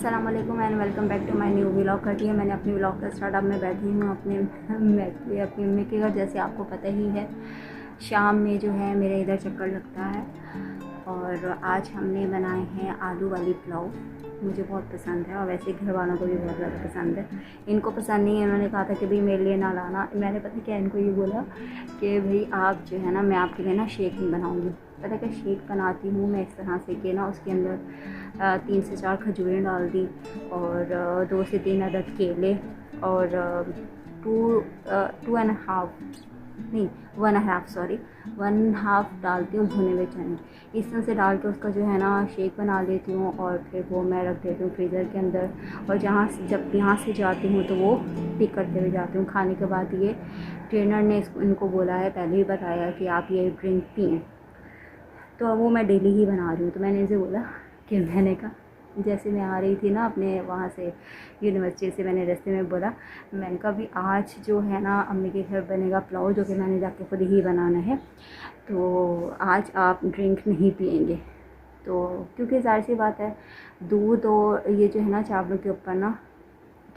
अस्सलाम वालेकुम and welcome back to my new vlog. कर दिया मैंने अपनी व्लॉग का स्टार्ट। अब मैं बैठी हूँ अपनी मम्मी के घर। जैसे आपको पता ही है, शाम में जो है मेरे इधर चक्कर लगता है। और आज हमने बनाए हैं आलू वाली पुलाव। मुझे बहुत पसंद है और वैसे घर वालों को भी बहुत ज़्यादा पसंद है। इनको पसंद नहीं है, उन्होंने कहा था कि भाई मेरे लिए ना लाना। मैंने पता क्या इनको ये बोला कि भाई आप जो है ना, मैं आपके लिए ना शेक नहीं बनाऊँगी। पता क्या शेक बनाती हूँ मैं इस तरह से कि ना उसके अंदर 3 से 4 खजूरें डाल दी और 2 से 3 अदद केले और 1.5 डालती हूँ भुने हुए चने। इस तरह से डाल के उसका जो है ना शेक बना लेती हूँ और फिर वो मैं रख देती हूँ फ्रीज़र के अंदर। और जब यहाँ से जाती हूँ तो वो पिक करते हुए जाती हूँ। खाने के बाद ये ट्रेनर ने इनको बोला है, पहले ही बताया कि आप ये ड्रिंक पिएँ। तो अब वो मैं डेली ही बना रही हूँ। तो मैंने इनसे बोला कि मैंने कहा, जैसे मैं आ रही थी ना अपने वहाँ से यूनिवर्सिटी से, मैंने रास्ते में बोला, मैंने कहा भी आज जो है ना अम्मी के घर बनेगा पुलाव, जो कि मैंने जाके खुद ही बनाना है। तो आज आप ड्रिंक नहीं पिएंगे। तो क्योंकि ज़ाहिर सी बात है, दूध और ये जो है ना चावलों के ऊपर ना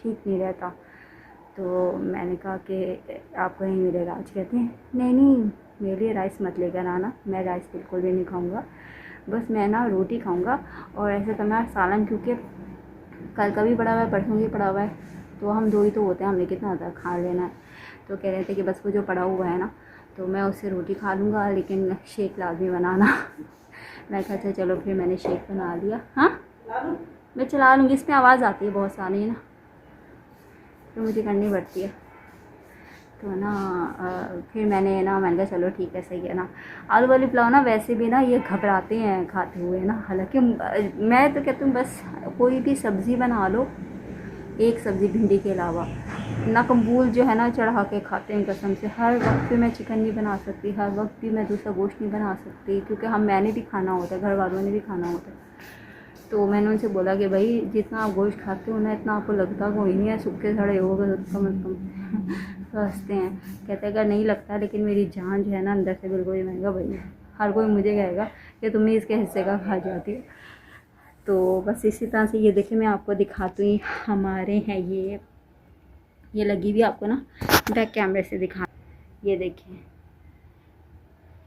ठीक नहीं रहता। तो मैंने कहा कि आपको नहीं मिलेगा आज। कहते हैं नहीं नहीं, मेरे लिए राइस मत लेकर आना, मैं राइस बिल्कुल भी नहीं खाऊंगा, बस मैं ना रोटी खाऊंगा और ऐसे करना सालन, क्योंकि कल का भी पड़ा हुआ है, परसों भी पड़ा हुआ है, तो हम 2 ही तो होते हैं, हमें कितना ज़्यादा खा लेना है। तो कह रहे थे कि बस वो जो पड़ा हुआ है ना, तो मैं उससे रोटी खा लूँगा, लेकिन शेक लाजमी बनाना। मैं कहा अच्छा चलो, फिर मैंने शेक बना लिया। हाँ मैं चला लूँगी, इसमें आवाज़ आती है बहुत सारी ना, तो मुझे करनी पड़ती है। तो ना फिर मैंने कहा चलो ठीक है, सही है ना। आलू वाली पुलाव ना वैसे भी ना ये घबराते हैं खाते हुए ना। हालांकि मैं तो कहती हूँ बस कोई भी सब्ज़ी बना लो, एक सब्ज़ी भिंडी के अलावा, ना कबूल जो है ना चढ़ा के खाते हैं कसम से। हर वक्त भी मैं चिकन नहीं बना सकती, हर वक्त भी मैं दूसरा गोश्त नहीं बना सकती, क्योंकि मैंने भी खाना होता है, घर वालों ने भी खाना होता है। तो मैंने उनसे बोला कि भाई जितना आप गोश्त खाते हो ना, इतना आपको लगता कोई नहीं है, सूखे सड़े हो गए कम अज़ कम। तो हंसते हैं, कहते हैं अगर नहीं लगता, लेकिन मेरी जान जो है ना अंदर से बिल्कुल ही। महंगा भाई, हर कोई मुझे कहेगा कि तुम ही इसके हिस्से का खा जाती हो। तो बस इसी तरह से ये देखिए, मैं आपको दिखाती हूँ। हमारे हैं ये लगी हुई, आपको ना बैक कैमरे से दिखा। ये देखिए,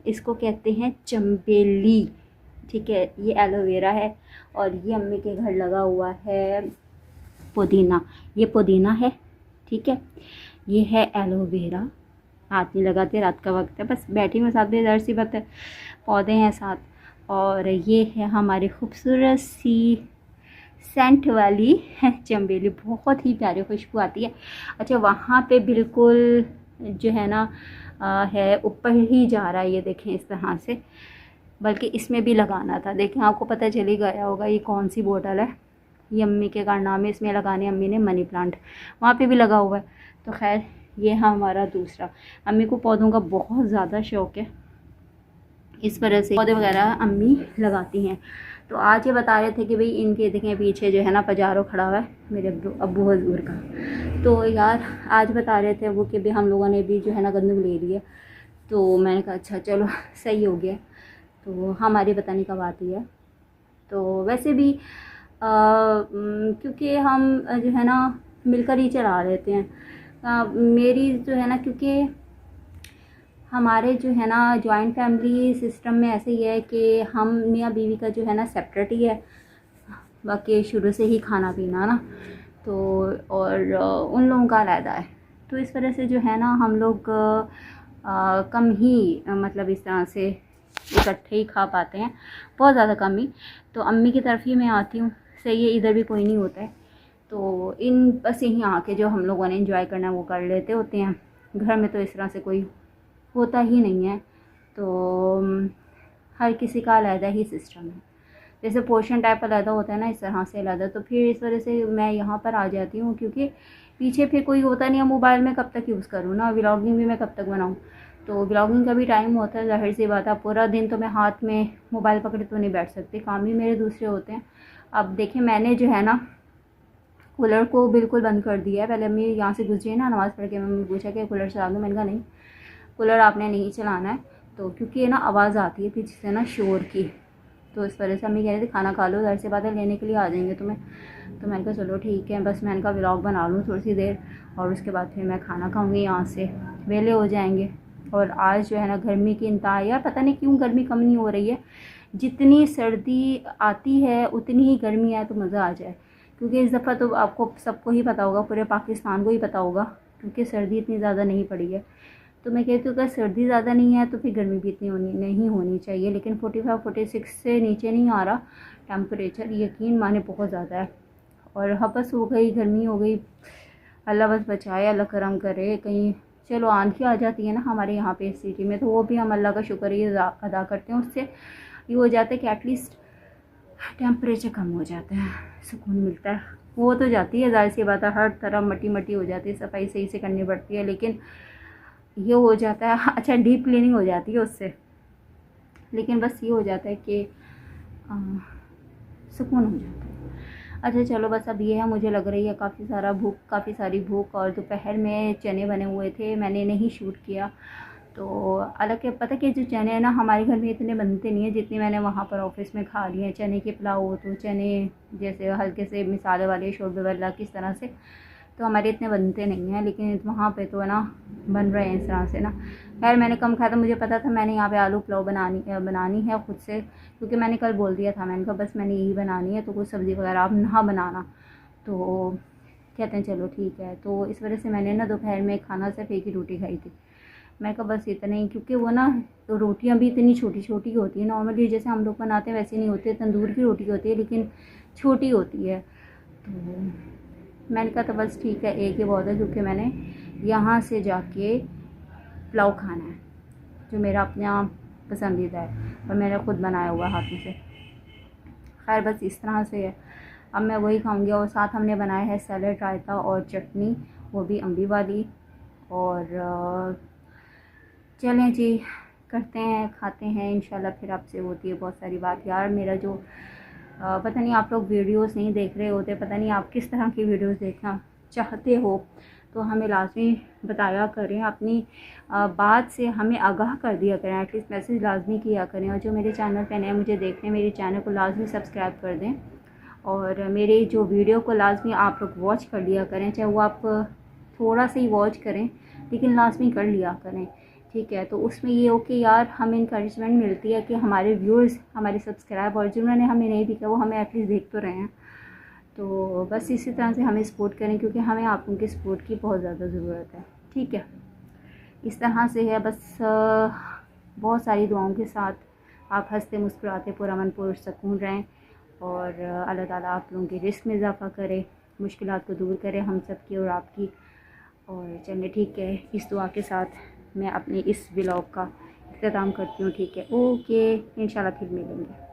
इसको कहते हैं चंबेली, ठीक है। ये एलोवेरा है और ये अम्मी के घर लगा हुआ है पुदीना। ये पुदीना है, ठीक है। ये है एलोवेरा, हाथ नहीं लगाते, रात का वक्त है, बस बैठी हूँ साथ में, ज़ाहिर सी बात है पौधे हैं साथ। और ये है हमारी खूबसूरत सी सेंट वाली चंबेली, बहुत ही प्यारी खुशबू आती है। अच्छा, वहाँ पे बिल्कुल जो है ना है ऊपर ही जा रहा है, ये देखें इस तरह से। बल्कि इसमें भी लगाना था, देखें आपको पता चल ही गया होगा ये कौन सी बोतल है। ये अम्मी के कारनामे, इसमें लगाने अम्मी ने मनी प्लांट, वहाँ पे भी लगा हुआ है। तो खैर ये है हमारा दूसरा। अम्मी को पौधों का बहुत ज़्यादा शौक़ है, इस वजह से पौधे वगैरह अम्मी लगाती हैं। तो आज ये बता रहे थे कि भाई इनके देखें पीछे जो है ना पजारो खड़ा हुआ है मेरे अब्बू हजूर का। तो यार आज बता रहे थे वो कि भाई हम लोगों ने भी जो है ना गंदम ले लिया। तो मैंने कहा अच्छा चलो सही हो गया। तो हमारी बताने का बात ही है। तो वैसे भी क्योंकि हम जो है ना मिलकर ही चला लेते हैं। मेरी जो है ना, क्योंकि हमारे जो है ना जॉइंट फैमिली सिस्टम में ऐसे ही है कि हम मियाँ बीवी का जो है ना सेपरेट ही है, बाकी शुरू से ही खाना पीना ना, तो और उन लोगों का अलग है। तो इस वजह से जो है ना हम लोग कम ही मतलब इस तरह से इकट्ठे ही खा पाते हैं, बहुत ज़्यादा कम ही। तो अम्मी की तरफ ही मैं आती हूँ, सही है, इधर भी कोई नहीं होता है। तो इन बस यहीं आके जो हम लोगों ने एंजॉय करना वो कर लेते होते हैं। घर में तो इस तरह से कोई होता ही नहीं है। तो हर किसी का अलग ही सिस्टम है, जैसे पोर्शन टाइप अलग होता है ना, इस तरह से अलग। तो फिर इस वजह से मैं यहाँ पर आ जाती हूँ, क्योंकि पीछे फिर कोई होता नहीं है। मोबाइल में कब तक यूज़ करूँ ना, व्लॉगिंग भी मैं कब तक बनाऊँ। तो व्लॉगिंग का भी टाइम होता है, ज़ाहिर सी बात है। पूरा दिन तो मैं हाथ में मोबाइल पकड़े तो नहीं बैठ सकती, काम ही मेरे दूसरे होते हैं। अब देखिए मैंने जो है ना कूलर को बिल्कुल बंद कर दिया है। पहले अम्मी यहाँ से गुजरी ना नमाज़ पढ़ के, मम्मी पूछा कि कूलर चला दूँ, मैंने कहा नहीं, कूलर आपने नहीं चलाना है। तो क्योंकि ना आवाज़ आती है पीछे से ना शोर की, तो इस वजह से अम्मी कह रही थी खाना खा लो, ज़ाहिर सी बात है लेने के लिए आ जाएंगे तुम्हें। तो मैंने कहा चलो ठीक है, बस मैंने कहा व्लॉग बना लूँ थोड़ी सी देर और उसके बाद फिर मैं खाना खाऊँगी, यहाँ से वेले हो जाएंगे। और आज जो है ना गर्मी की इंतहा यार, पता नहीं क्यों गर्मी कम नहीं हो रही है। जितनी सर्दी आती है उतनी ही गर्मी आए तो मज़ा आ जाए, क्योंकि इस दफ़ा तो आपको सबको ही पता होगा, पूरे पाकिस्तान को ही पता होगा, क्योंकि सर्दी इतनी ज़्यादा नहीं पड़ी है। तो मैं कहती हूँ अगर सर्दी ज़्यादा नहीं है तो फिर गर्मी भी इतनी नहीं होनी चाहिए, लेकिन 45-46 से नीचे नहीं आ रहा टेम्परेचर, यकीन माने बहुत ज़्यादा है। और हपस हो गई, गर्मी हो गई, अल्लाह बस बचाए, अल्लाह करम करे। कहीं चलो आंधी आ जाती है ना हमारे यहाँ पे इस सिटी में, तो वो भी हम अल्लाह का शुक्र ये अदा करते हैं, उससे ये हो जाता है कि एटलीस्ट टेम्परेचर कम हो जाता है, सुकून मिलता है। वो तो जाती है ज़ाहिर सी बात है, हर तरफ मट्टी मट्टी हो जाती है, सफाई सही से करनी पड़ती है, लेकिन ये हो जाता है अच्छा डीप क्लीनिंग हो जाती है उससे, लेकिन बस ये हो जाता है कि सुकून हो जाता है। अच्छा चलो बस अब ये है, मुझे लग रही है काफ़ी सारी भूख, और दोपहर में चने बने हुए थे, मैंने नहीं शूट किया। तो हालांकि पता कि जो चने हैं ना हमारे घर में इतने बनते नहीं हैं जितने मैंने वहाँ पर ऑफिस में खा लिए हैं। चने के पुलाव हो तो चने जैसे हल्के से मिसाले वाले शोरबे वाला किस तरह से, तो हमारे इतने बनते नहीं हैं, लेकिन वहाँ पे तो है ना बन रहे हैं इस तरह से ना। खैर मैंने कम खाया था, मुझे पता था मैंने यहाँ पे आलू पुलाव बनानी है ख़ुद से, क्योंकि मैंने कल बोल दिया था, मैंने कहा बस मैंने यही बनानी है, तो कुछ सब्ज़ी वगैरह आप ना बनाना। तो कहते हैं चलो ठीक है। तो इस वजह से मैंने ना दोपहर में खाना सिर्फ एक ही रोटी खाई थी। मैं कहा बस इतना ही, क्योंकि वो ना तो रोटियाँ भी इतनी छोटी छोटी होती है, नॉर्मली जैसे हम लोग बनाते हैं वैसे नहीं होती है, तंदूर की रोटी होती है लेकिन छोटी होती है। तो मैंने कहा तो बस ठीक है एक ही बहुत है, क्योंकि मैंने यहाँ से जाके पुलाव खाना है जो मेरा अपना पसंदीदा है और मेरा खुद बनाया हुआ हाथों से। खैर बस इस तरह से है, अब मैं वही खाऊंगी। और साथ हमने बनाया है सैलड, रायता और चटनी, वो भी अम्बी वाली। और चलें जी करते हैं, खाते हैं, इंशाल्लाह फिर आपसे होती है बहुत सारी बात। यार मेरा जो पता नहीं आप लोग वीडियोस नहीं देख रहे होते, पता नहीं आप किस तरह की वीडियोस देखना चाहते हो, तो हमें लाजमी बताया करें, अपनी बात से हमें आगाह कर दिया करें, एटलीस्ट मैसेज लाजमी किया करें। और जो मेरे चैनल पे नए मुझे देख रहे हैं, मेरे चैनल को लाजमी सब्सक्राइब कर दें, और मेरे जो वीडियो को लाजमी आप लोग वॉच कर लिया करें, चाहे वो आप थोड़ा सा ही वॉच करें लेकिन लाजमी कर लिया करें, ठीक है। तो उसमें ये हो कि यार हमें इंकरेजमेंट मिलती है कि हमारे व्यूअर्स, हमारे सब्सक्राइब और जिन्होंने हमें नहीं दिखा वो हमें एटलीस्ट देख तो रहे हैं। तो बस इसी तरह से हमें सपोर्ट करें, क्योंकि हमें आप उनके सपोर्ट की बहुत ज़्यादा ज़रूरत है, ठीक है। इस तरह से है, बस बहुत सारी दुआओं के साथ आप हंसते मुस्कुराते पुरअमन पुरसकून रहें, और अल्लाह ताला आप लोगों के रिस्क में इजाफ़ा करे, मुश्किलात को दूर करे हम सब की और आपकी। और चलिए ठीक है, इस दुआ के साथ मैं अपने इस व्लॉग का इख्तिताम करती हूँ, ठीक है। ओके, इंशाल्लाह फिर मिलेंगे।